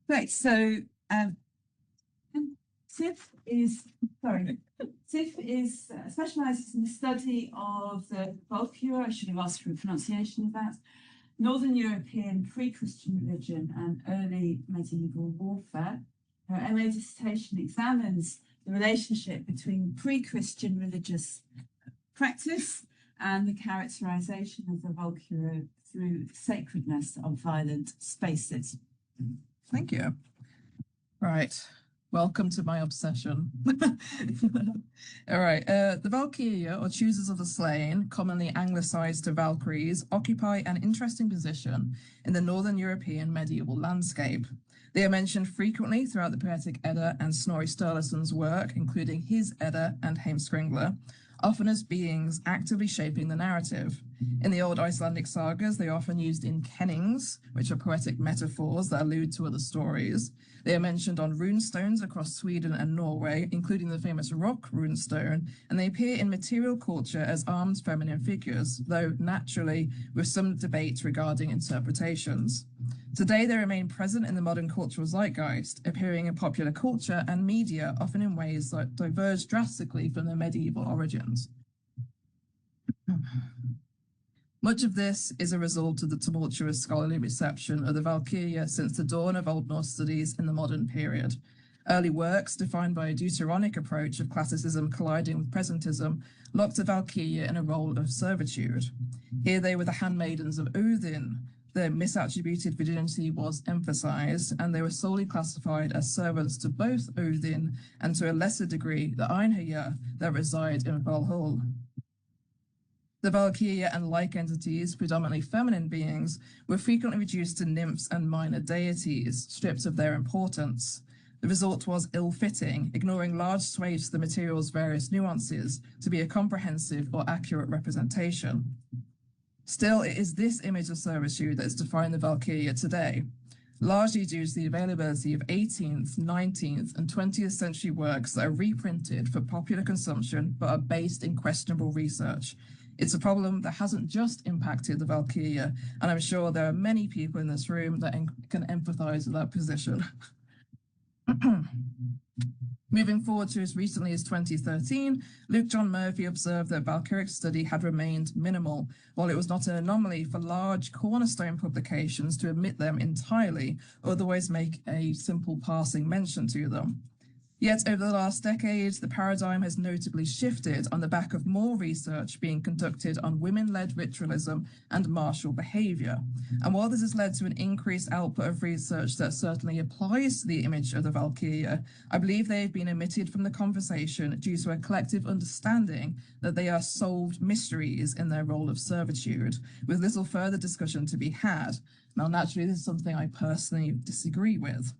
Great. So SIF is specialises in the study of the Valkyrjur. I should have asked for a pronunciation of that. Northern European pre-Christian religion and early medieval warfare. Her MA dissertation examines the relationship between pre-Christian religious practice and the characterization of the Valkyrjur through the sacredness of violent spaces. Thank you. Right. Welcome to my obsession. All right. The Valkyrjur, or choosers of the slain, commonly anglicised to Valkyries, occupy an interesting position in the Northern European medieval landscape. They are mentioned frequently throughout the Poetic Edda and Snorri Sturluson's work, including his Edda and Heimskringla, often as beings actively shaping the narrative. In the old Icelandic sagas, they are often used in kennings, which are poetic metaphors that allude to other stories. They are mentioned on runestones across Sweden and Norway, including the famous rock runestone, and they appear in material culture as armed feminine figures, though naturally with some debate regarding interpretations. Today, they remain present in the modern cultural zeitgeist, appearing in popular culture and media, often in ways that diverge drastically from their medieval origins. Much of this is a result of the tumultuous scholarly reception of the Valkyrjur since the dawn of Old Norse studies in the modern period. Early works, defined by a Deuteronic approach of classicism colliding with presentism, locked the Valkyrjur in a role of servitude. Here they were the handmaidens of Odin. Their misattributed virginity was emphasized, and they were solely classified as servants to both Odin and to a lesser degree the Einherjar that reside in Valhall. The Valkyrjur and like entities, predominantly feminine beings, were frequently reduced to nymphs and minor deities, stripped of their importance. The result was ill-fitting, ignoring large swathes of the material's various nuances to be a comprehensive or accurate representation. Still, it is this image of servitude that has defined the Valkyrjur today, largely due to the availability of 18th, 19th, and 20th century works that are reprinted for popular consumption but are based in questionable research. It's a problem that hasn't just impacted the Valkyrjur, and I'm sure there are many people in this room that can empathize with that position. Moving forward to as recently as 2013, Luke John Murphy observed that Valkyric study had remained minimal, while it was not an anomaly for large cornerstone publications to omit them entirely, or otherwise make a simple passing mention to them. Yet over the last decade, the paradigm has notably shifted on the back of more research being conducted on women-led ritualism and martial behaviour. And while this has led to an increased output of research that certainly applies to the image of the Valkyrjur, I believe they have been omitted from the conversation due to a collective understanding that they are solved mysteries in their role of servitude, with little further discussion to be had. Now, naturally, this is something I personally disagree with.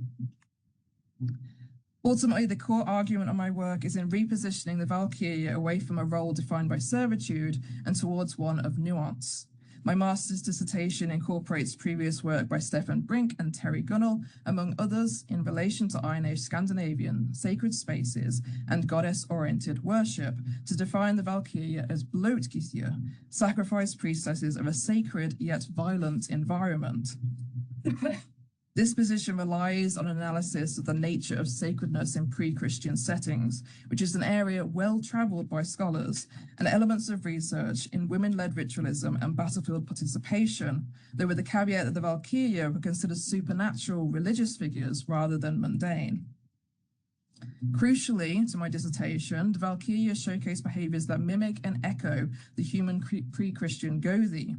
Ultimately, the core argument of my work is in repositioning the Valkyrjur away from a role defined by servitude and towards one of nuance. My master's dissertation incorporates previous work by Stefan Brink and Terry Gunnell, among others, in relation to Iron Age Scandinavian sacred spaces and goddess-oriented worship, to define the Valkyrjur as blótgyðjur, sacrifice priestesses of a sacred yet violent environment. This position relies on analysis of the nature of sacredness in pre-Christian settings, which is an area well travelled by scholars, and elements of research in women-led ritualism and battlefield participation, though with the caveat that the Valkyrjur were considered supernatural religious figures rather than mundane. Crucially, to my dissertation, the Valkyrjur showcase behaviours that mimic and echo the human pre-Christian Gothi.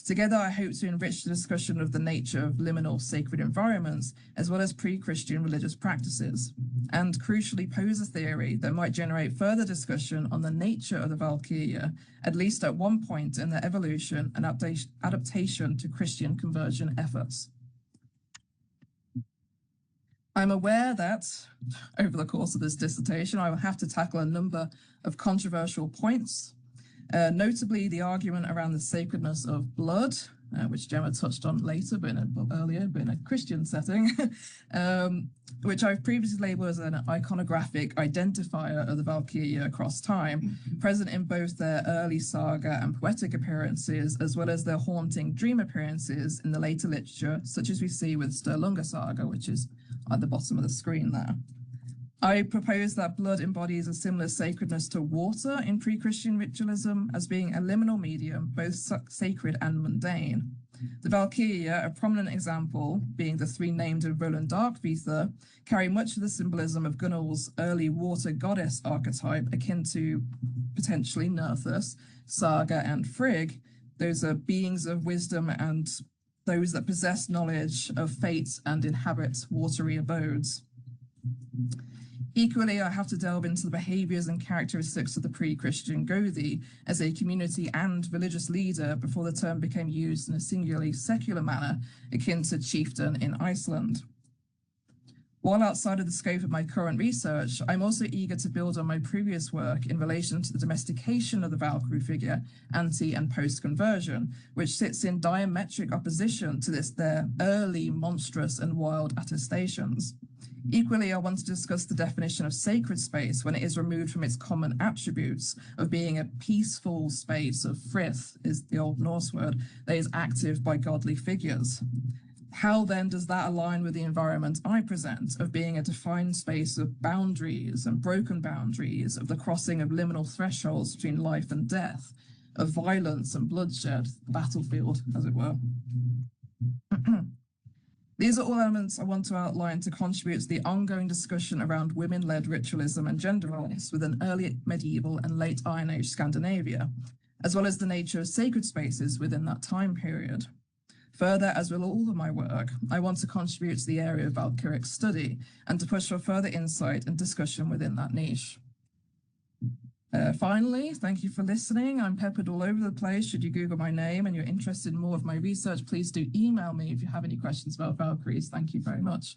Together, I hope to enrich the discussion of the nature of liminal sacred environments, as well as pre-Christian religious practices, and crucially pose a theory that might generate further discussion on the nature of the Valkyrjur, at least at one point in their evolution and adaptation to Christian conversion efforts. I'm aware that, over the course of this dissertation, I will have to tackle a number of controversial points. Notably, the argument around the sacredness of blood, which Gemma touched on later, but in a Christian setting, which I've previously labelled as an iconographic identifier of the Valkyrjur across time, present in both their early saga and poetic appearances, as well as their haunting dream appearances in the later literature, such as we see with Sturlunga saga, which is at the bottom of the screen there. I propose that blood embodies a similar sacredness to water in pre-Christian ritualism as being a liminal medium, both sacred and mundane. The Valkyria, a prominent example, being the three named in Roland Darkvether, carry much of the symbolism of Gunnar's early water goddess archetype, akin to potentially Nerthus, Saga, and Frigg. Those are beings of wisdom and those that possess knowledge of fate and inhabit watery abodes. Equally, I have to delve into the behaviours and characteristics of the pre-Christian Gothi as a community and religious leader before the term became used in a singularly secular manner, akin to chieftain in Iceland. While outside of the scope of my current research, I'm also eager to build on my previous work in relation to the domestication of the Valkyrie figure, anti and post-conversion, which sits in diametric opposition to their early monstrous and wild attestations. Equally, I want to discuss the definition of sacred space when it is removed from its common attributes of being a peaceful space of frith, is the Old Norse word, that is active by godly figures. How then does that align with the environment I present of being a defined space of boundaries and broken boundaries, of the crossing of liminal thresholds between life and death, of violence and bloodshed, the battlefield, as it were? These are all elements I want to outline to contribute to the ongoing discussion around women-led ritualism and gender roles within early medieval and late Iron Age Scandinavia, as well as the nature of sacred spaces within that time period. Further, as with all of my work, I want to contribute to the area of Valkyric study and to push for further insight and discussion within that niche. Finally, thank you for listening. I'm peppered all over the place. Should you Google my name and you're interested in more of my research, please do email me if you have any questions about Valkyries. Thank you very much.